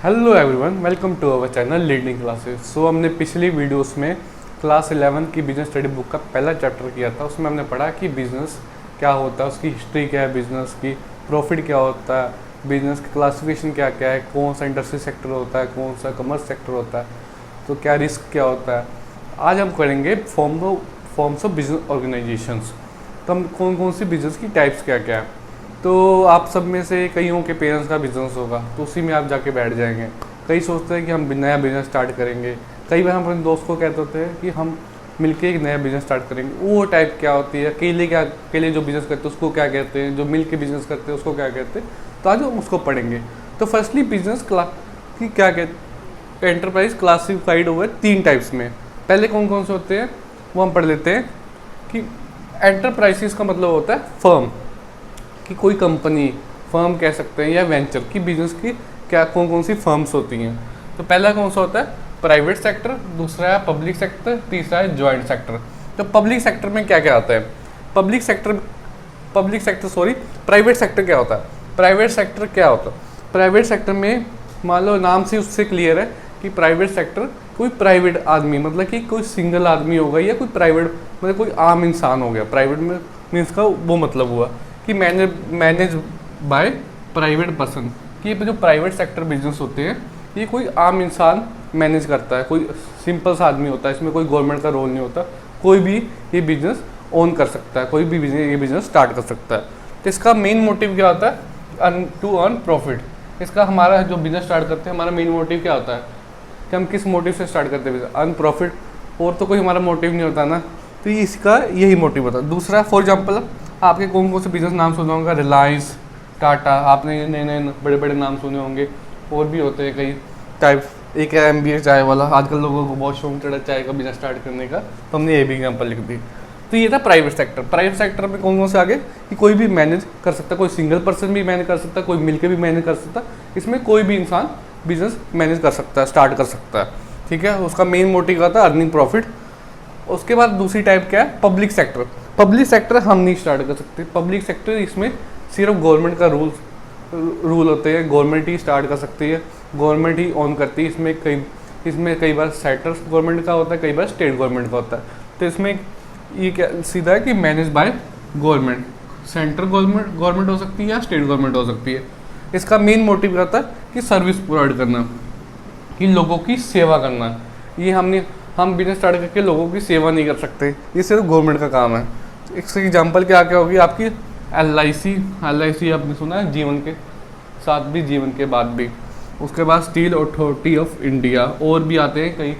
Hello everyone, welcome to our channel Leading Classes. So हमने पिछली videos में class 11 की बिजनेस स्टडी बुक का पहला चैप्टर किया था। उसमें हमने पढ़ा कि बिजनेस क्या होता है, उसकी हिस्ट्री क्या है, बिजनेस की प्रॉफिट क्या होता है, बिजनेस की क्लासिफिकेशन क्या क्या है, कौन सा इंडस्ट्री सेक्टर होता है, कौन सा कमर्स सेक्टर होता है, तो क्या रिस्क क्या होता है। आज हम करेंगे फॉर्म्स ऑफ बिजनेस ऑर्गेनाइजेशंस। तो हम कौन कौन सी बिजनेस की टाइप्स क्या क्या है। तो आप सब में से कईयों के पेरेंट्स का बिजनेस होगा, तो उसी में आप जाके बैठ जाएंगे। कई सोचते हैं कि हम नया बिजनेस स्टार्ट करेंगे। कई बार हम अपने दोस्त को कहते होते हैं कि हम मिलके एक नया बिजनेस स्टार्ट करेंगे। वो टाइप क्या होती है, अकेले जो बिजनेस करते हैं उसको क्या कहते हैं, जो मिल के बिजनेस करते हैं उसको क्या कहते हैं। तो आज हम उसको पढ़ेंगे। तो फर्स्टली बिजनेस की क्या कहते हैं, एंटरप्राइज क्लासिफाइड हुए 3 टाइप्स में। पहले कौन कौन से होते हैं वो हम पढ़ लेते हैं। कि एंटरप्राइजेस का मतलब होता है फर्म, कि कोई कंपनी, फर्म कह सकते हैं, या वेंचर की बिजनेस की क्या कौन कौन सी फर्म्स होती हैं। तो पहला कौन सा होता है प्राइवेट सेक्टर, दूसरा है पब्लिक सेक्टर, तीसरा है जॉइंट सेक्टर। तो पब्लिक सेक्टर में क्या क्या आता है, प्राइवेट सेक्टर क्या होता है। प्राइवेट सेक्टर में मान लो नाम से उससे क्लियर है कि प्राइवेट सेक्टर कोई प्राइवेट आदमी, मतलब कि कोई सिंगल आदमी होगा, या कोई प्राइवेट मतलब कोई आम इंसान हो गया। प्राइवेट में मीन्स का वो मतलब हुआ कि मैनेज बाय प्राइवेट पर्सन। कि ये जो प्राइवेट सेक्टर बिजनेस होते हैं ये कोई आम इंसान मैनेज करता है, कोई सिंपल सा आदमी होता है, इसमें कोई गवर्नमेंट का रोल नहीं होता। कोई भी ये बिजनेस ओन कर सकता है, कोई भी ये बिजनेस स्टार्ट कर सकता है। तो इसका मेन मोटिव क्या होता है, टू अर्न प्रॉफिट। इसका हमारा जो बिजनेस स्टार्ट करते हैं हमारा मेन मोटिव क्या होता है कि हम किस मोटिव से स्टार्ट करते हैं, अर्न प्रॉफिट। और तो कोई हमारा मोटिव नहीं होता ना, तो इसका यही मोटिव होता है। दूसरा फॉर एग्जाम्पल आपके कौन कौन से बिजनेस नाम सुने होंगे, रिलायंस, टाटा, आपने नए नए बड़े बड़े नाम सुने होंगे। और भी होते हैं कई टाइप। एक है MBA चाय वाला, आजकल लोगों को बहुत शौक चढ़ा चाय का बिजनेस स्टार्ट करने का, तो हमने ये भी एग्जाम्पल लिख दी। तो ये था प्राइवेट सेक्टर। प्राइवेट सेक्टर में कौन कौन से आगे कि कोई भी मैनेज कर सकता, कोई सिंगल पर्सन भी मैनेज कर सकता, कोई मिलकर भी मैनेज कर सकता। इसमें कोई भी इंसान बिजनेस मैनेज कर सकता है, स्टार्ट कर सकता है। ठीक है, उसका मेन मोटिव आता है अर्निंग प्रॉफिट। उसके बाद दूसरी टाइप क्या है, पब्लिक सेक्टर। पब्लिक सेक्टर हम नहीं स्टार्ट कर सकते। पब्लिक सेक्टर इसमें सिर्फ गवर्नमेंट का रूल होते हैं, गवर्नमेंट ही स्टार्ट कर सकती है, गवर्नमेंट ही ऑन करती है। इसमें कई बार सेक्टर गवर्नमेंट का होता है, कई बार स्टेट गवर्नमेंट का होता है। तो इसमें ये क्या सीधा है कि manage by government, central government हो सकती है या स्टेट गवर्नमेंट हो सकती है। इसका मेन मोटिव क्या होता है कि सर्विस प्रोवाइड करना, कि लोगों की सेवा करना। ये हम बिजनेस स्टार्ट करके लोगों की सेवा नहीं कर सकते, ये सिर्फ गवर्नमेंट का काम है। इसका एग्जांपल क्या क्या होगी आपकी, LIC आपने सुना है, जीवन के साथ भी जीवन के बाद भी। उसके बाद स्टील अथॉरिटी ऑफ इंडिया, और भी आते हैं कई,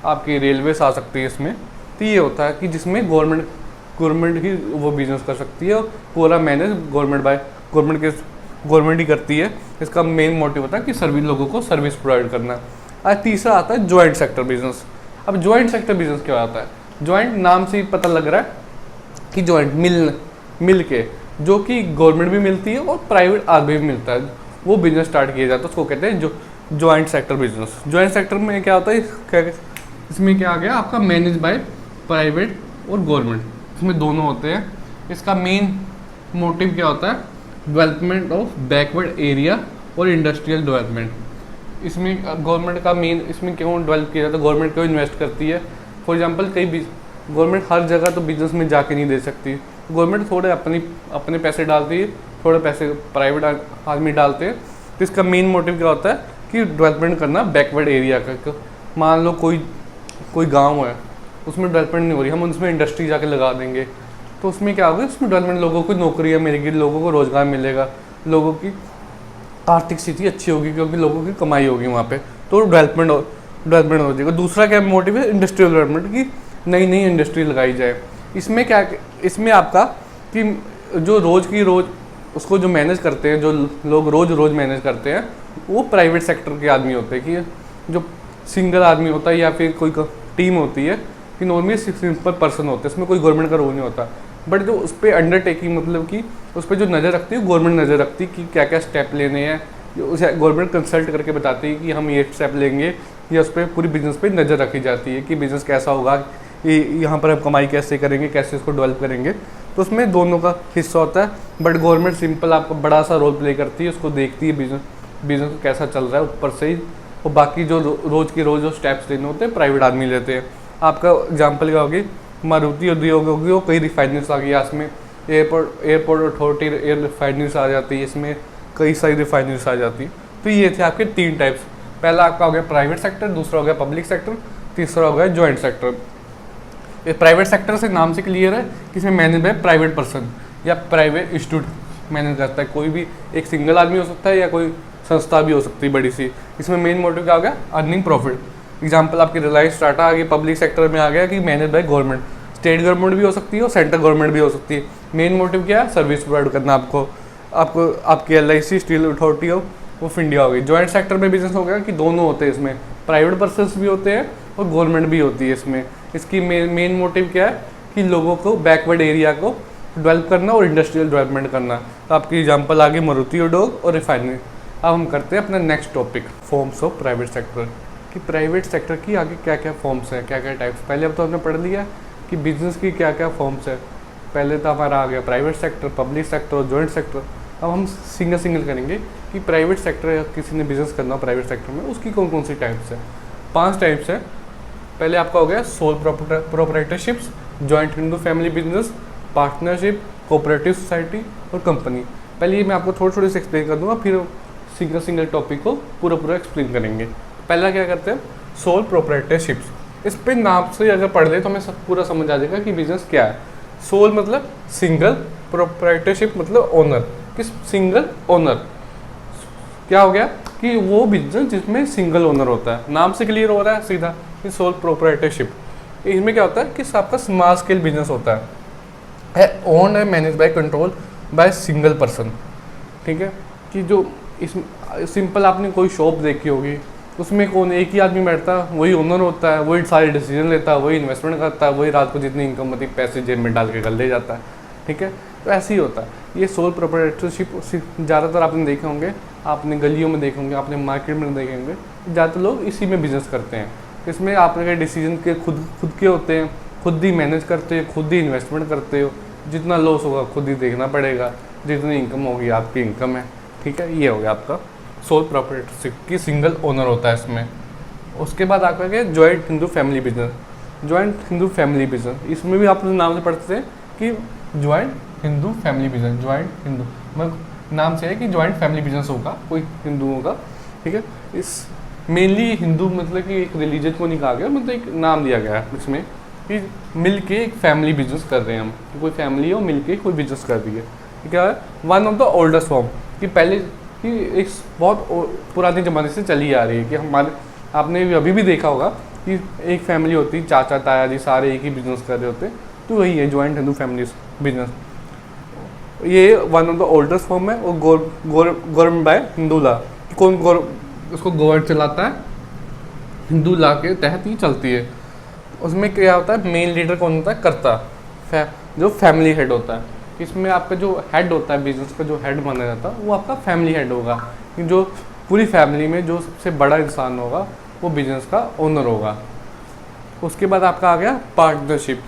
आपकी रेलवेज आ सकती है इसमें। तो ये होता है कि जिसमें गवर्नमेंट ही वो बिजनेस कर सकती है, और पूरा मैनेज गवर्नमेंट ही करती है। इसका मेन मोटिव होता है कि लोगों को सर्विस प्रोवाइड करना। और तीसरा आता है जॉइंट सेक्टर बिजनेस। अब जॉइंट सेक्टर बिजनेस क्या आता है, जॉइंट नाम से ही पता लग रहा है कि जॉइंट मिल के, जो कि गवर्नमेंट भी मिलती है और प्राइवेट आदमी भी मिलता है, वो बिजनेस स्टार्ट किया जाता है, उसको कहते हैं जो joint sector business. Joint sector में क्या होता है, इसमें क्या आ गया आपका मैनेज बाय प्राइवेट और गवर्नमेंट, इसमें दोनों होते हैं। इसका मेन मोटिव क्या होता है, डेवलपमेंट ऑफ बैकवर्ड एरिया और इंडस्ट्रियल डेवलपमेंट। इसमें गवर्नमेंट का मेन, इसमें क्यों डेवलप किया जाता है, गवर्नमेंट क्यों इन्वेस्ट करती है। फॉर एग्जांपल गवर्नमेंट हर जगह तो बिजनेस में जाके नहीं दे सकती, गवर्नमेंट थोड़े अपने पैसे डालती है, थोड़े पैसे प्राइवेट आदमी डालते हैं। तो इसका मेन मोटिव क्या होता है कि डेवलपमेंट करना बैकवर्ड एरिया का। मान लो कोई गाँव है, उसमें डेवलपमेंट नहीं हो रही, हम उसमें इंडस्ट्री जाके लगा देंगे, तो उसमें क्या होगा, उसमें डेवलपमेंट, लोगों को नौकरियाँ मिलेगी, लोगों को रोजगार मिलेगा, लोगों की आर्थिक स्थिति अच्छी होगी, क्योंकि लोगों की कमाई होगी वहाँ पे, तो डेवलपमेंट हो जाएगा। दूसरा क्या मोटिव है, इंडस्ट्रियल डेवलपमेंट की नई इंडस्ट्री लगाई जाए। इसमें आपका कि जो रोज़ उसको जो मैनेज करते हैं, जो लोग रोज़ मैनेज करते हैं, वो प्राइवेट सेक्टर के आदमी होते हैं। कि जो सिंगल आदमी होता है या फिर कोई टीम होती है, कि नॉर्मली सिंपल पर्सन होते हैं, इसमें कोई गवर्नमेंट का रोल नहीं होता। बट जो उस पर अंडरटेकिंग, मतलब कि उस पर जो नज़र रखती है, गवर्नमेंट नज़र रखती है कि क्या क्या स्टेप लेने हैं, उसे गवर्नमेंट कंसल्ट करके बताती है कि हम ये स्टेप लेंगे, या उस पर पूरी बिजनेस पे नज़र रखी जाती है कि बिज़नेस कैसा होगा, यहाँ पर हम कमाई कैसे करेंगे, कैसे इसको डेवलप करेंगे। तो उसमें दोनों का हिस्सा होता है। बट गवर्नमेंट सिंपल आपको बड़ा सा रोल प्ले करती है, उसको देखती है बिजनेस बिजनेस कैसा चल रहा है ऊपर से ही, और बाकी जो रोज़ के रोज़ जो स्टेप्स लेने होते हैं प्राइवेट आदमी लेते हैं। आपका एग्जाम्पल क्या होगी, मारुति उद्योग होगी, वो कई रिफाइनरीज आ गई इसमें, एयरपोर्ट अथॉरिटी एयर रिफाइनरीज आ जाती है, इसमें कई सारी रिफाइनरीज आ जाती है। तो ये थे आपके 3 टाइप्स। पहला आपका हो गया प्राइवेट सेक्टर, दूसरा हो गया पब्लिक सेक्टर, तीसरा हो गया जॉइंट सेक्टर। ये प्राइवेट सेक्टर से नाम से क्लियर है कि इसमें मैनेज बाय प्राइवेट पर्सन या प्राइवेट इंस्टीट्यूट मैनेज करता है। कोई भी एक सिंगल आदमी हो सकता है या कोई संस्था भी हो सकती है बड़ी सी। इसमें मेन मोटिव क्या हो गया, अर्निंग प्रॉफिट। एग्जाम्पल आपकी रिलायंस टाटा आ गई, पब्लिक सेक्टर में आ गया कि manage by government, state government भी हो सकती है और सेंट्रल गवर्नमेंट भी हो सकती है। मेन मोटिव क्या है, सर्विस प्रोवाइड करना आपको आपकी LIC steel authority of India हो गई। जॉइंट सेक्टर में बिजनेस हो गया कि दोनों होते हैं, इसमें प्राइवेट पर्सन भी होते हैं और गवर्नमेंट भी होती है। इसमें इसकी मेन मोटिव क्या है कि लोगों को बैकवर्ड एरिया को डेवलप करना और इंडस्ट्रियल डेवलपमेंट करना। तो आपकी एग्जांपल आ गई मारुति उद्योग और रिफाइनरी। अब हम करते हैं अपना next topic, forms of private sector, कि प्राइवेट सेक्टर की आगे क्या क्या फॉर्म्स हैं, क्या क्या टाइप्स। पहले अब तो हमने पढ़ लिया कि बिजनेस की क्या क्या फॉर्म्स है। पहले तो हमारा आ गया प्राइवेट सेक्टर, पब्लिक सेक्टर और जॉइंट सेक्टर। अब हम सिंगल करेंगे कि प्राइवेट सेक्टर या किसी ने बिजनेस करना हो प्राइवेट सेक्टर में, उसकी कौन कौन सी टाइप्स है। 5 टाइप्स है। पहले आपका हो गया sole proprietorships, joint Hindu family business, partnership, cooperative society और कंपनी। पहले ये मैं आपको थोड़ी से एक्सप्लेन कर दूंगा, फिर सिंगल टॉपिक को पूरा एक्सप्लेन करेंगे। पहला क्या करते हैं, सोल प्रोप्राइटरशिप्स। इस पे नाम से अगर पढ़ ले तो हमें पूरा समझ आ जाएगा कि बिजनेस क्या है। सोल मतलब सिंगल, प्रोप्राइटरशिप मतलब ओनर, किस सिंगल ओनर। क्या हो गया कि वो बिजनेस जिसमें सिंगल ओनर होता है। नाम से क्लियर हो रहा है सीधा कि सोल प्रोप्राइटरशिप। इसमें क्या होता है कि आपका स्मॉल स्केल बिजनेस होता है owned and manage by control by single person. ठीक है, कि जो इस सिंपल आपने कोई शॉप देखी होगी, उसमें कौन एक ही आदमी बैठता है, वही ओनर होता है, वही सारे डिसीजन लेता है, वही इन्वेस्टमेंट करता है, वही रात को जितनी इनकम होती है पैसे जेब में डाल के घर ले जाता है। ठीक है, तो ऐसे ही होता है। ये सोल प्रोप्राइटरशिप ज़्यादातर आपने देखे होंगे, आपने गलियों में देखे होंगे, आपने मार्केट में देखे होंगे, ज़्यादातर लोग इसी में बिजनेस करते हैं। इसमें आपके डिसीजन के खुद के होते हैं, खुद ही मैनेज करते हो, खुद ही इन्वेस्टमेंट करते हो, जितना लॉस होगा खुद ही देखना पड़ेगा, जितनी इनकम होगी आपकी इनकम है। ठीक है, ये हो गया आपका सोल प्रोप्राइटरशिप की सिंगल ओनर होता है इसमें। उसके बाद आपका क्या है, joint Hindu family business. Joint Hindu family business, इसमें भी आप नाम से पढ़ते हैं कि joint Hindu family business. Joint Hindu मतलब नाम से है कि जॉइंट फैमिली बिजनेस होगा, कोई हिंदू होगा। ठीक है, इस मेनली हिंदू मतलब कि एक रिलीजन को नहीं कहा गया, मतलब एक नाम दिया गया है इसमें कि मिल के एक फैमिली बिजनेस कर रहे हैं हम, कि कोई फैमिली हो मिल के कोई बिजनेस कर रही है। क्या है, one of the oldest form, कि पहले कि एक बहुत पुराने ज़माने से चली आ रही है कि हमारे आपने अभी भी देखा होगा कि एक फैमिली होती, चाचा ताया जी सारे एक ही बिजनेस कर रहे होते, तो वही है जॉइंट हिंदू फैमिली बिजनेस। ये one of the oldest form है और गवर्नमेंट बाय हिंदू लॉ। कौन उसको गवर्नमेंट चलाता है, हिंदू लॉ के तहत ही चलती है। उसमें क्या होता है, मेन लीडर कौन होता है, कर्ता, जो फैमिली हेड होता है। इसमें आपका जो हेड होता है बिजनेस का, जो हेड माना जाता है वो आपका फैमिली हेड होगा, कि जो पूरी फैमिली में जो सबसे बड़ा इंसान होगा वो बिजनेस का ओनर होगा। उसके बाद आपका आ गया पार्टनरशिप।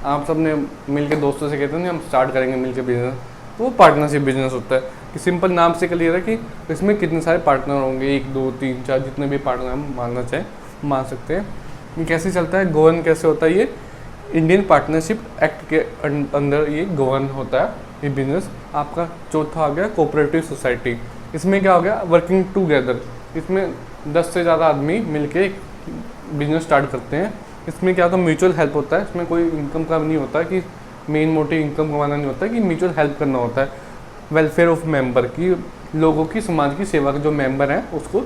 आप सब ने मिल के दोस्तों से कहते हैं हम स्टार्ट करेंगे मिल के बिजनेस, तो वो पार्टनरशिप बिजनेस होता है। कि सिंपल नाम से क्लियर है कि इसमें कितने सारे पार्टनर होंगे, 1 2 3 4 जितने भी पार्टनर हम मानना चाहें मान सकते हैं। ये कैसे चलता है, गवर्न कैसे होता है, ये इंडियन पार्टनरशिप एक्ट के अंदर ये गवर्न होता है ये बिजनेस। आपका चौथा आ गया कोऑपरेटिव सोसाइटी। इसमें क्या हो गया, वर्किंग टुगेदर। इसमें 10 से ज़्यादा आदमी मिलके बिजनेस स्टार्ट करते हैं। इसमें क्या होता है, म्यूचुअल हेल्प होता है। इसमें कोई इनकम का नहीं होता कि मेन मोटिव इनकम कमाना नहीं होता, कि म्यूचुअल हेल्प करना होता है। वेलफेयर ऑफ मेंबर, की लोगों की समाज की सेवा के जो मेंबर हैं उसको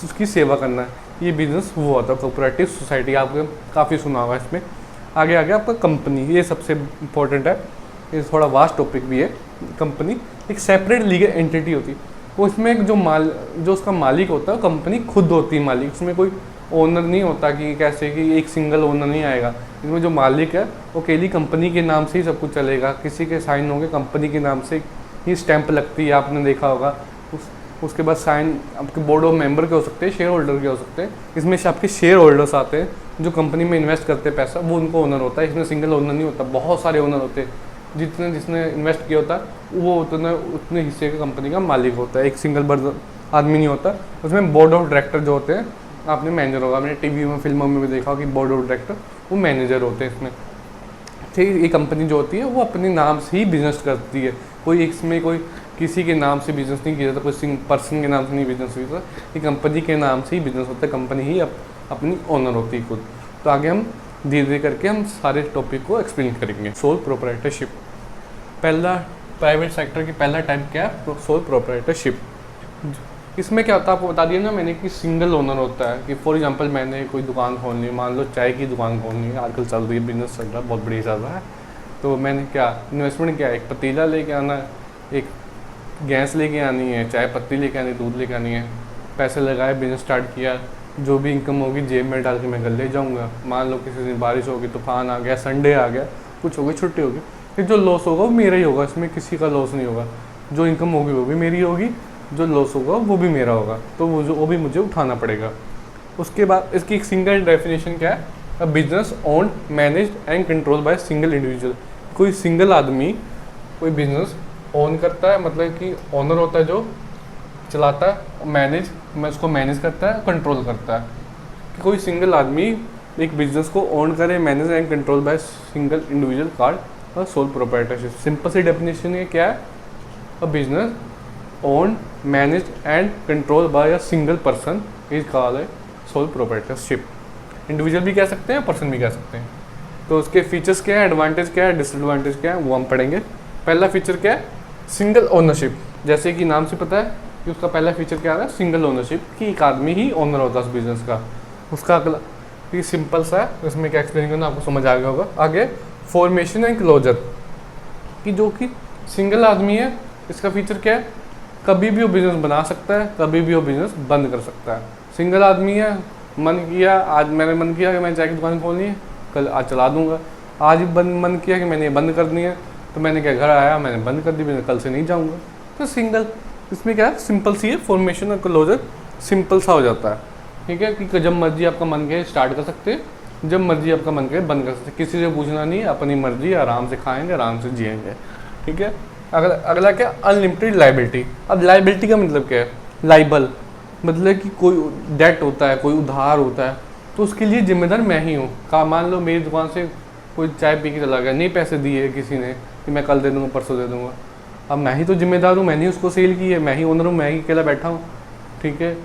उसकी सेवा करना है। ये बिजनेस वो होता है कोऑपरेटिव सोसाइटी, आपने काफ़ी सुना होगा। इसमें आगे आ गया आपका कंपनी, ये सबसे इम्पोर्टेंट है, ये थोड़ा वास्ट टॉपिक भी है। कंपनी एक सेपरेट लीगल एंटिटी होती है, वो इसमें जो उसका मालिक होता है कंपनी खुद होती है मालिक। इसमें कोई ओनर नहीं होता कि कैसे कि एक सिंगल ओनर नहीं आएगा। इसमें जो मालिक है वो अकेली कंपनी के नाम से ही सब कुछ चलेगा, किसी के साइन होंगे कंपनी के नाम से ही स्टैंप लगती है, आपने देखा होगा। उसके बाद साइन आपके बोर्ड ऑफ मेंबर के हो सकते हैं, शेयर होल्डर के हो सकते हैं। इसमें से आपके शेयर होल्डर्स आते हैं जो कंपनी में इन्वेस्ट करते हैं पैसा, वो उनको ओनर होता है। इसमें सिंगल ओनर नहीं होता, बहुत सारे ओनर होते हैं। जिसने इन्वेस्ट किया होता है वो उतने हिस्से का कंपनी का मालिक होता है। एक सिंगल आदमी नहीं होता, उसमें बोर्ड ऑफ डायरेक्टर जो होते हैं, आपने मैनेजर होगा, आपने टीवी में फिल्मों में भी देखा होगा कि बोर्ड ऑफ डायरेक्टर वो मैनेजर होते हैं इसमें। ठीक, ये कंपनी जो होती है वो अपने नाम से ही बिजनेस करती है, कोई इसमें कोई किसी के नाम से बिजनेस नहीं किया जाता, कोई पर्सन के नाम से नहीं बिजनेस किया जाता, ये कंपनी के नाम से ही बिजनेस होता है, कंपनी ही अपनी ओनर होती है खुद। तो आगे हम धीरे धीरे करके हम सारे टॉपिक को एक्सप्लेन करेंगे। सोल प्रोप्राइटरशिप, पहला प्राइवेट सेक्टर की पहला टाइप क्या है, सोल प्रोप्राइटरशिप। इसमें क्या होता है आपको बता दिया ना मैंने कि सिंगल ओनर होता है, कि फॉर एग्जांपल मैंने कोई दुकान खोलनी है, मान लो चाय की दुकान खोलनी है, आजकल चल रही है, बिजनेस चल रहा है, बहुत बढ़िया चल रहा है। तो मैंने क्या इन्वेस्टमेंट क्या है, एक पतीला लेके आना है, एक गैस लेके आनी है, चाय पत्ती लेके आनी, दूध लेके आनी है, पैसे लगाए, बिजनेस स्टार्ट किया, जो भी इनकम होगी जेब में डाल के मैं घर ले जाऊँगा। मान लो किसी दिन बारिश होगी, तूफान आ गया, संडे आ गया, कुछ होगी, छुट्टी होगी, फिर जो लॉस होगा वो मेरा ही होगा, इसमें किसी का लॉस नहीं होगा, जो इनकम होगी वो भी मेरी होगी, जो लॉस होगा वो भी मेरा होगा, तो वो भी मुझे उठाना पड़ेगा। उसके बाद इसकी एक सिंगल डेफिनेशन क्या है, a business owned managed and control by single individual. कोई सिंगल आदमी कोई बिजनेस ओन करता है, मतलब कि ओनर होता है जो चलाता है, मैनेज मैं उसको मैनेज करता है, कंट्रोल करता है। कि कोई सिंगल आदमी एक बिजनेस को ओन करे, manage and control by single individual called sole proprietorship. Simple सी डेफिनेशन है क्या है, a business own managed and control by a single person is called sole proprietorship. Individual भी कह सकते हैं, पर्सन भी कह सकते हैं। तो उसके फीचर्स क्या है, एडवांटेज क्या है, डिसएडवांटेज क्या है, वो हम पढ़ेंगे। पहला फीचर क्या है, सिंगल ओनरशिप। जैसे कि नाम से पता है कि उसका पहला फीचर क्या है, सिंगल ओनरशिप, कि एक आदमी ही ओनर होता है उस बिजनेस का। उसका अगला ये सिंपल सा है, इसमें क्या एक्सप्लेन करना आपको समझ आ गया होगा। आगे फॉर्मेशन एंड क्लोजर, कि जो कि सिंगल आदमी है, इसका फीचर क्या है, कभी भी वो बिजनेस बना सकता है, कभी भी वो बिजनेस बंद कर सकता है। सिंगल आदमी है, मन किया आज मैंने मन किया कि मैं चाय की दुकान खोलनी है, कल आज चला दूंगा। आज मन किया कि मैंने ये बंद करनी है, तो मैंने क्या घर आया मैंने बंद कर दी, मैंने कल से नहीं जाऊंगा। तो सिंगल, इसमें क्या है, सिंपल सी है, फॉर्मेशन और क्लोजर सिंपल सा हो जाता है। ठीक है, कि जब मर्जी आपका मन करे स्टार्ट कर सकते हैं, जब मर्जी आपका मन करे बंद कर सकते हैं, किसी से पूछना नहीं, अपनी मर्जी, आराम से खाएंगे, आराम से जिएंगे। ठीक है, अगला क्या, अनलिमिटेड लाइबिलिटी। अब लाइबिलिटी का मतलब क्या है, लाइबल मतलब कि कोई डेट होता है, कोई उधार होता है, तो उसके लिए जिम्मेदार मैं ही हूँ। मान लो मेरी दुकान से कोई चाय पी के चला गया, नहीं पैसे दिए किसी ने कि मैं कल दे दूँगा, परसों दे दूँगा, अब मैं ही तो जिम्मेदार हूँ, मैंने ही उसको सेल की है, मैं ही ओनर हूँ, मैं ही अकेला बैठा हूँ। ठीक है,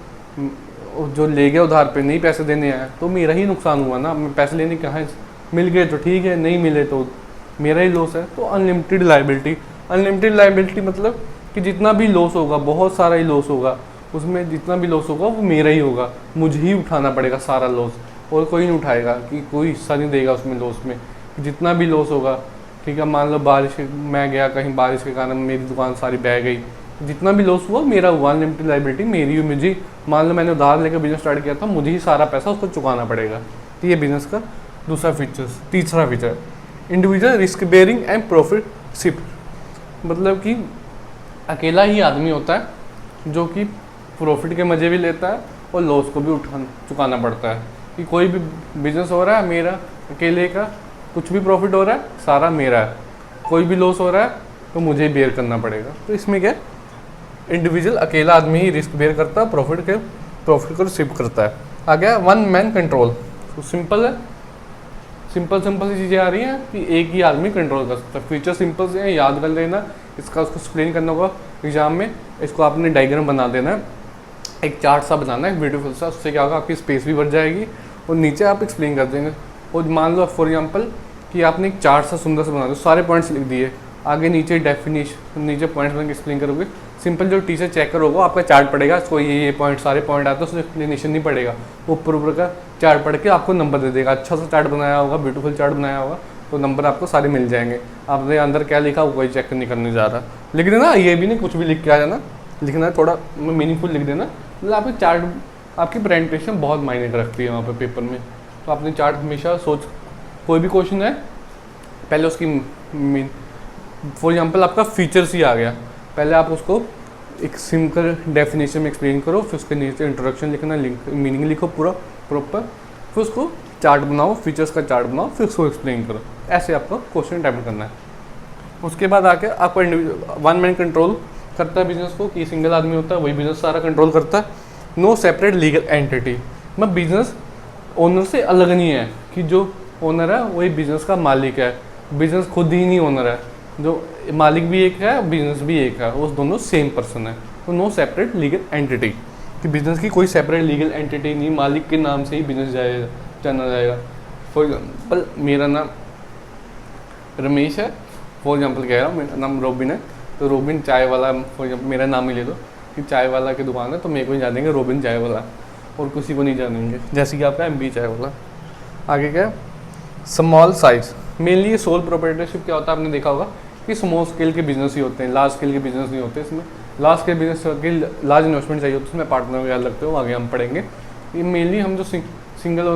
जो ले गया उधार पे नहीं पैसे देने आया तो मेरा ही नुकसान हुआ ना, मैं पैसे लेने कहाँ, मिल गए तो ठीक है, नहीं मिले तो मेरा ही लॉस है। तो अनलिमिटेड लाइबिलिटी, अनलिमिटेड लाइबिलिटी मतलब कि जितना भी लॉस होगा, बहुत सारा ही लॉस होगा, उसमें जितना भी लॉस होगा वो मेरा ही होगा, मुझे ही उठाना पड़ेगा सारा लॉस, और कोई नहीं उठाएगा, कि कोई हिस्सा नहीं देगा उसमें लॉस में। जितना भी लॉस होगा, ठीक है, मान लो बारिश, मैं गया कहीं, बारिश के कारण मेरी दुकान सारी बह गई, जितना भी लॉस हुआ मेरा हुआ, अनलिमिटेड लाइबिलिटी मेरी हुई, मुझे मान लो मैंने उधार लेकर बिजनेस स्टार्ट किया था, मुझे ही सारा पैसा उसको चुकाना पड़ेगा। तो ये बिजनेस का दूसरा फीचर। तीसरा feature, individual risk bearing and profitship, मतलब कि अकेला ही आदमी होता है जो कि प्रॉफिट के मज़े भी लेता है और लॉस को भी चुकाना पड़ता है। कि कोई भी बिजनेस हो रहा है मेरा अकेले का, कुछ भी प्रॉफिट हो रहा है सारा मेरा है, कोई भी लॉस हो रहा है तो मुझे ही बेयर करना पड़ेगा। तो इसमें क्या, इंडिविजुअल अकेला आदमी ही रिस्क बेयर करता है, प्रॉफिट को रिसीव करता है। आ गया वन मैन कंट्रोल। तो सिंपल है, सिंपल सी चीज़ें आ रही हैं कि एक ही आदमी कंट्रोल कर सकता है। फीचर सिंपल से हैं, याद कर लेना, इसका उसको एक्सप्लेन करना होगा एग्जाम में। इसको आपने डायग्राम बना देना है, एक चार्ट सा बनाना है ब्यूटीफुल सा, उससे क्या होगा आपकी स्पेस भी बढ़ जाएगी और नीचे आप एक्सप्लेन कर देंगे। और मान लो फॉर एग्जांपल कि आपने एक चार्ट सा सुंदर सा बना दो, सारे पॉइंट्स लिख दिए, आगे नीचे डेफिनेशन, नीचे पॉइंट्स बन के एक्सप्लेन करोगे। सिंपल जो टीचर चेकर होगा आपका चार्ट पढ़ेगा, इसको ये पॉइंट सारे पॉइंट आते हैं, उसमें एक्सप्लेनेशन नहीं पड़ेगा, ऊपर का चार्ट पढ़ के आपको नंबर दे देगा। अच्छा सा चार्ट बनाया होगा, ब्यूटीफुल चार्ट बनाया होगा, तो नंबर आपको सारे मिल जाएंगे। आपने अंदर क्या लिखा वो कोई चेक नहीं करने जा रहा, लिख देना, ये भी नहीं कुछ भी लिख के आ जाना, लिखना है थोड़ा मीनिंगफुल लिख देना। मतलब आपके चार्ट, आपकी प्रेजेंटेशन बहुत मायने रखती है वहाँ पे पेपर में। तो आपने चार्ट हमेशा सोच, कोई भी क्वेश्चन है पहले उसकी फॉर एग्जांपल आपका फीचर्स ही आ गया, पहले आप उसको एक सिंपल डेफिनेशन में एक्सप्लेन करो, फिर उसके नीचे इंट्रोडक्शन लिखना, मीनिंग लिखो पूरा प्रॉपर, फिर उसको चार्ट बनाओ, फीचर्स का चार्ट बनाओ, फिर उसको एक्सप्लेन करो। ऐसे आपको क्वेश्चन अटेम्प्ट करना है। उसके बाद आके आपको वन मैन कंट्रोल करता है बिजनेस को, कि सिंगल आदमी होता है वही बिजनेस सारा कंट्रोल करता है। नो सेपरेट लीगल एंटिटी, मतलब बिजनेस ओनर से अलग नहीं है, कि जो ओनर है वही बिजनेस का मालिक है, बिजनेस खुद ही नहीं ओनर है, जो मालिक भी एक है बिजनेस भी एक है, वो दोनों सेम पर्सन है। तो नो सेपरेट लीगल एंटिटी, कि बिजनेस की कोई सेपरेट लीगल एंटिटी नहीं, मालिक के नाम से ही बिजनेस जाना जाएगा। फॉर एग्जाम्पल मेरा नाम रमेश है, फॉर एग्जाम्पल कह रहा हूँ, मेरा नाम रोबिन है, तो रोबिन चाय वाला, फॉर एग्जाम्पल मेरा नाम ही ले दो कि चाय वाला की दुकान है, तो मेरे को ही जानेंगे रोबिन चाय वाला, और किसी को नहीं जानेंगे, जैसे कि आपका MB चाय वाला। आगे क्या, स्मॉल साइज, मेनली ये सोल प्रोप्राइटरशिप क्या होता है आपने देखा होगा कि स्मॉल स्केल के बिजनेस ही होते हैं, लार्ज स्केल के बिजनेस नहीं होते। इसमें लार्ज स्केल बिजनेस के लार्ज इन्वेस्टमेंट चाहिए होती है, उसमें पार्टनर वगैरह लगते हो, आगे हम पढ़ेंगे। ये मेनली हम जो सिंगल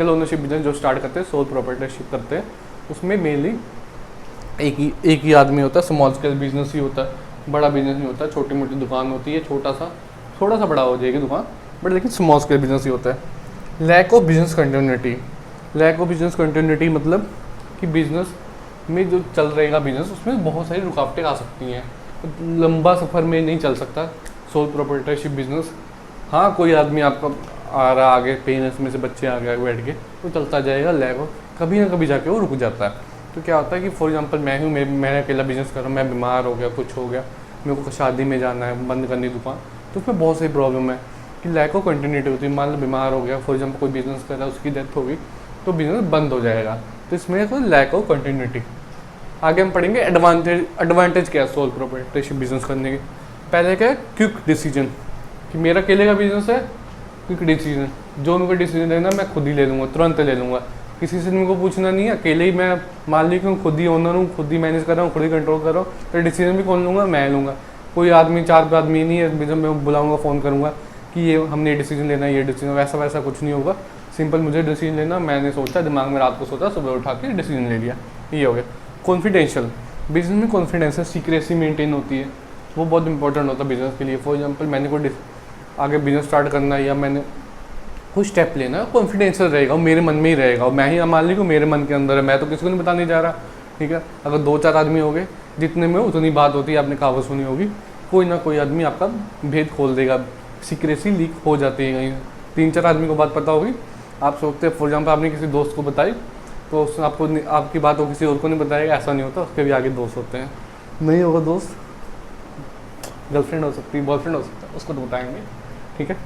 ओनरशिप बिजनेस जो स्टार्ट करते हैं, सोल प्रोप्राइटरशिप करते हैं, उसमें मेनली एक ही आदमी होता है, स्मॉल स्केल बिजनेस ही होता है, बड़ा बिजनेस नहीं होता, छोटी मोटी दुकान होती है, थोड़ा सा बड़ा हो जाएगी दुकान, बट लेकिन स्मॉल स्केल बिजनेस ही होता है। Lack of business continuity, lack of business continuity मतलब कि बिजनेस में जो चल रहेगा बिजनेस, उसमें बहुत सारी रुकावटें आ सकती हैं, लंबा सफ़र में नहीं चल सकता सोल प्रोप्राइटरशिप बिजनेस। हाँ, कोई आदमी आपका आ रहा आगे, पेरेंट्स में से बच्चे आ गए बैठ के, तो चलता जाएगा, लैक ऑफ कभी ना कभी जाके वो रुक जाता है। तो क्या होता है कि फॉर एग्जांपल मैं अकेला बिजनेस कर रहा हूँ, मैं बीमार हो गया, कुछ हो गया, मेरे को शादी में जाना है, बंद करनी दुकान, तो उसमें बहुत सारी प्रॉब्लम है कि लैक ऑफ कंटिन्यूटी होती है। मान लो बीमार हो गया, फॉर एग्जांपल कोई बिजनेस कर रहा है, उसकी डेथ होगी, तो बिजनेस बंद हो जाएगा, तो इसमें कोई लैक ऑफ कंटिन्यूटी। आगे हम पढ़ेंगे एडवांटेज क्या है सोल प्रोप्राइटरशिप बिजनेस करने के। पहले क्या है, क्विक डिसीजन, कि मेरा अकेले का बिजनेस है, क्विक डिसीजन, जो मेरे को डिसीजन लेना मैं खुद ही ले लूँगा, तुरंत ले लूँगा, किसी से मेरे को पूछना नहीं है, अकेले ही मैं मालिक हूँ, खुद ही ओनर हूँ, खुद ही मैनेज कर रहा हूँ, खुद ही कंट्रोल कर रहा हूँ, तो डिसीजन भी कौन लूँगा, मैं लूँगा। कोई आदमी, 4 आदमी नहीं है, जब मैं बुलाऊँगा, फ़ोन करूँगा कि ये हमने ये डिसीजन लेना है, ये डिसीजन, वैसा कुछ नहीं होगा। सिंपल मुझे डिसीजन लेना, मैंने सोचा, दिमाग में रात को सोचा, सुबह उठा के डिसीजन ले लिया, ये हो गया। कॉन्फिडेंशियल, बिजनेस में कॉन्फिडेंशियल सीक्रेसी मेंटेन होती है, वो बहुत इंपॉर्टेंट होता है बिजनेस के लिए। फॉर एग्जांपल मैंने कोई आगे बिजनेस स्टार्ट करना है या मैंने कोई स्टेप लेना है, कॉन्फिडेंशियल रहेगा, वो मेरे मन में ही रहेगा, और मैं ही मालिक हूँ, मेरे मन के अंदर है, मैं तो किसी को नहीं बताने जा रहा, ठीक है। अगर 2-4 आदमी हो गए, जितने में उतनी बात होती है, आपने कहावत सुनी होगी, कोई ना कोई आदमी आपका भेद खोल देगा, सीक्रेसी लीक हो जाती है कहीं। 3-4 आदमी को बात पता होगी, आप सोचते हैं फॉर एग्जाम्पल आपने किसी दोस्त को बताई, तो उसने आपकी बात हो किसी और को नहीं बताएगा, ऐसा नहीं होता, उसके भी आगे दोस्त होते हैं। नहीं होगा दोस्त, गर्लफ्रेंड हो सकती है, बॉयफ्रेंड हो सकता है, उसको तो बताएंगे, ठीक है।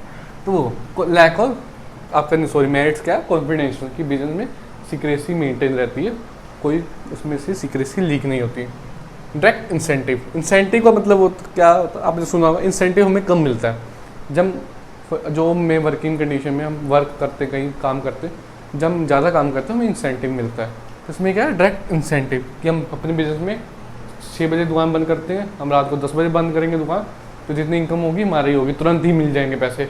तो लैक ऑफ आपका नहीं, सॉरी, मेरिट्स क्या है, कॉन्फिडेंशियल, कि बिजनेस में सीक्रेसी मेंटेन रहती है, कोई उसमें से सीक्रेसी लीक नहीं होती। डायरेक्ट इंसेंटिव, इंसेंटिव का मतलब वो क्या होता है, आपने सुना होगा, इंसेंटिव हमें कम मिलता है जब जो मैं वर्किंग कंडीशन में हम वर्क करते, कहीं काम करते, जब हम ज़्यादा काम करते हैं हमें इंसेंटिव मिलता है। इसमें क्या है, डायरेक्ट इंसेंटिव, कि हम अपने बिजनेस में 6 बजे दुकान बंद करते हैं, हम रात को 10 बजे बंद करेंगे दुकान, तो जितनी इनकम होगी हमारी होगी, तुरंत ही मिल जाएंगे पैसे,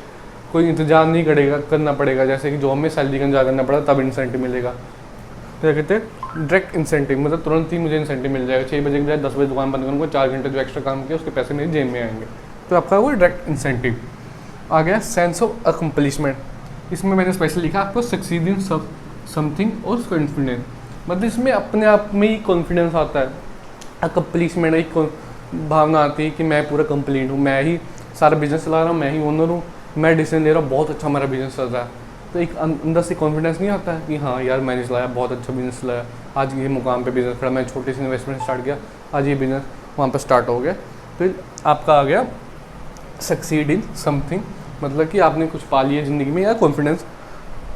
कोई इंतजार नहीं करना पड़ेगा, जैसे कि जॉब में सैलरी का इंतजार करना पड़ा तब इंसेंटिव मिलेगा। तो क्या कहते हैं, डायरेक्ट इंसेंटिव, मतलब तुरंत ही मुझे इंसेंटिव मिल जाएगा, 6 बजे के बजाय 10 बजे दुकान बंद करूँगा, 4 घंटे जो एक्स्ट्रा काम किया उसके पैसे मेरी जेब में आएंगे, तो आपका वो डायरेक्ट इंसेंटिव। आ गया सेंस ऑफ अकम्पलिशमेंट, इसमें मैंने स्पेशल लिखा आपको सक्सीड इन समथिंग और कॉन्फिडेंस, मतलब इसमें अपने आप में ही कॉन्फिडेंस आता है, अकम्पलिशमेंट एक भावना आती है कि मैं पूरा कंप्लीट हूँ, मैं ही सारा बिजनेस चला रहा हूँ, मैं ही ओनर हूँ, मैं डिसीजन ले रहा हूँ, बहुत अच्छा हमारा बिजनेस चल रहा है, तो एक अंदर से कॉन्फिडेंस नहीं आता है कि हाँ यार मैंने चलाया, बहुत अच्छा बिजनेस चलाया, आज ये मुकाम पे बिजनेस खड़ा, मैं छोटे से इन्वेस्टमेंट स्टार्ट किया, आज ये बिजनेस वहाँ पर स्टार्ट हो गया। तो आपका आ गया सक्सीड इन समथिंग, मतलब कि आपने कुछ पा लिया ज़िंदगी में, या कॉन्फिडेंस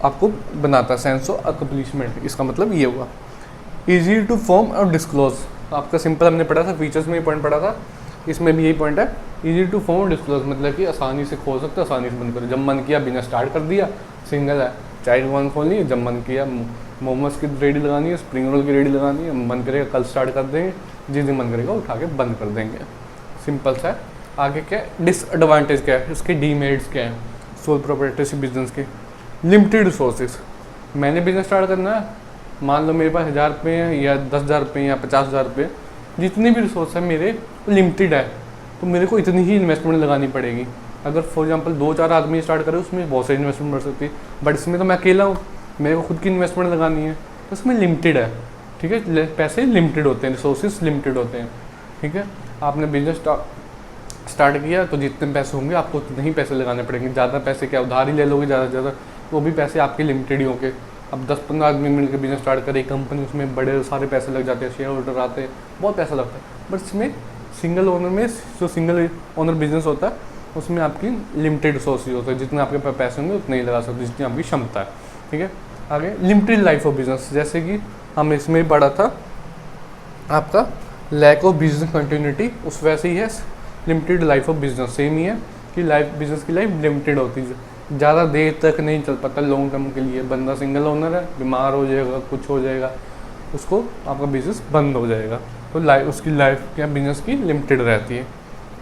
आपको बनाता है, सेंस ऑफ अकम्पलिशमेंट, इसका मतलब ये हुआ। ईजी टू फॉर्म और डिस्क्लोज, आपका सिंपल हमने पढ़ा था, फीचर्स में ही पॉइंट पढ़ा था, इसमें भी यही पॉइंट है, ईजी टू फॉर्म और डिस्क्लोज, मतलब कि आसानी से खोल सकते, आसानी से बंद करो, जब मन किया बिजनेस स्टार्ट कर दिया, सिंगल है, चाय दुकान खोलनी है, जब मन किया मोमोज की रेडी लगानी है, स्प्रिंग रोल की रेडी लगानी है, मन करेगा कल स्टार्ट कर देंगे, जिस दिन मन करेगा उठा के बंद कर देंगे, सिंपल सा है। आगे क्या है, डिसएडवांटेज क्या है, उसके डीमेरिट्स क्या है सोल प्रोप्राइटरशिप बिजनेस के। लिमिटेड रिसोर्सेज, मैंने बिजनेस स्टार्ट करना है, मान लो मेरे पास 1000 रुपये हैं या 10,000 रुपये या 50,000 रुपये, जितने भी रिसोर्स हैं मेरे लिमिटेड है, तो मेरे को इतनी ही इन्वेस्टमेंट लगानी पड़ेगी। अगर फॉर एग्जांपल 2-4 आदमी स्टार्ट करें, उसमें बहुत सारी इन्वेस्टमेंट बढ़ सकती है, बट इसमें तो मैं अकेला हूँ, मेरे को खुद की इन्वेस्टमेंट लगानी है, तो इसमें लिमिटेड है, ठीक है, पैसे लिमिटेड होते हैं, रिसोर्सेज लिमिटेड होते हैं, ठीक है। आपने बिजनेस स्टार्ट किया तो जितने पैसे होंगे आपको उतने ही पैसे लगाने पड़ेंगे। ज़्यादा पैसे क्या उधार ही ले लोगे ज़्यादा से ज़्यादा, वो भी पैसे आपके लिमिटेड ही होंगे। अब 10-15 आदमी मिलकर बिजनेस स्टार्ट करे कंपनी, उसमें बड़े सारे पैसे लग जाते हैं, शेयर होल्डर आते हैं, बहुत पैसा लगता है। बट इसमें सिंगल ओनर में, जो सिंगल ओनर बिजनेस होता है उसमें आपकी लिमिटेड सोर्सेज होते हैं, जितने आपके पास पैसे होंगे उतने ही लगा सकते, जितनी आपकी क्षमता है। ठीक है, आगे लिमिटेड लाइफ ऑफ बिजनेस, जैसे कि हम इसमें पढ़ा था आपका लैक ऑफ बिजनेस कंटिन्यूटी, उस वैसे ही है limited life of business, same ही है कि लाइफ बिजनेस की लाइफ लिमिटेड होती है, ज़्यादा देर तक नहीं चल पाता लॉन्ग टर्म के लिए। बंदा सिंगल ओनर है, बीमार हो जाएगा, कुछ हो जाएगा, उसको आपका बिजनेस बंद हो जाएगा, तो लाइफ उसकी लाइफ क्या बिजनेस की लिमिटेड रहती है।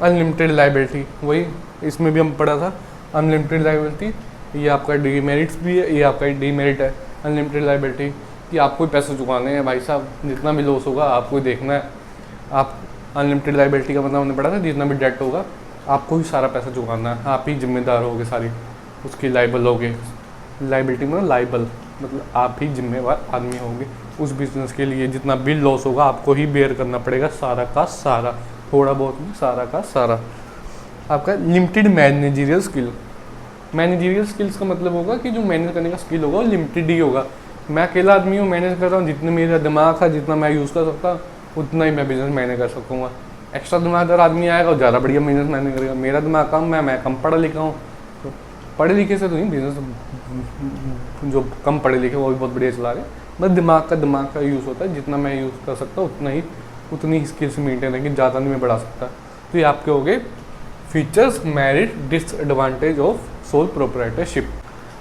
अनलिमिटेड लाइबिलिटी, वही इसमें भी हम पढ़ा था अनलिमिटेड लाइबिलिटी, ये आपका डीमेरिट्स भी है, ये आपका डीमेरिट है। अनलिमिटेड लाइबिलिटी कि आपको ही पैसे चुकाने हैं भाई साहब, जितना भी लॉस होगा आपको ही देखना है। आप अनलिमिटेड लाइबिलिटी का मतलब हमने पढ़ा था जितना भी डेट होगा आपको ही सारा पैसा चुकाना है, आप ही जिम्मेदार होगे सारी उसकी, लाइबल होगे। लाइबिलिटी मतलब लाइबल मतलब आप ही जिम्मेवार आदमी होंगे उस बिज़नेस के लिए, जितना भी लॉस होगा आपको ही बेयर करना पड़ेगा, सारा का सारा, थोड़ा बहुत नहीं, सारा का सारा। आपका limited managerial skill, managerial skills का मतलब होगा कि जो मैनेज करने का स्किल होगा वो लिमिटेड ही होगा। मैं अकेला आदमी हूँ, मैनेज कर रहा हूँ, जितने मेरा दिमाग है, जितना मैं यूज़ कर सकता हूँ उतना ही मैं बिज़नेस मैनेज कर सकूँगा। एक्स्ट्रा दिमागदार आदमी आएगा और ज़्यादा बढ़िया बिज़नेस मैनेज करेगा। मेरा दिमाग कम है, मैं कम पढ़ा लिखा हूँ, तो पढ़े लिखे से तो नहीं, बिज़नेस जो कम पढ़े लिखे वो भी बहुत बढ़िया चला रहे, बस दिमाग का यूज़ होता है, जितना मैं यूज़ कर सकता हूँ उतनी ही स्किल्स मेंटेन है कि ज़्यादा नहीं मैं बढ़ा सकता। तो ये आपके हो गए features, merit, disadvantage of sole proprietorship.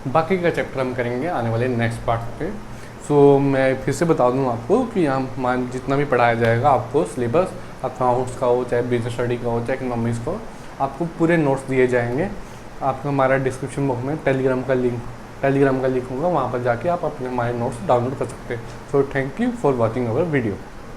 बाकी का चैप्टर हम करेंगे आने वाले नेक्स्ट पार्ट पे। सो मैं फिर से बता दूं आपको कि यहाँ जितना भी पढ़ाया जाएगा आपको सिलेबस, अकाउंट्स का हो, चाहे बिजनेस स्टडी का हो, चाहे इकोनॉमिक्स का हो, आपको पूरे नोट्स दिए जाएंगे। आपको हमारा डिस्क्रिप्शन बॉक्स में टेलीग्राम का लिंक होगा, वहाँ पर जाके आप अपने हमारे नोट्स डाउनलोड कर सकते हैं। So thank you for watching our video.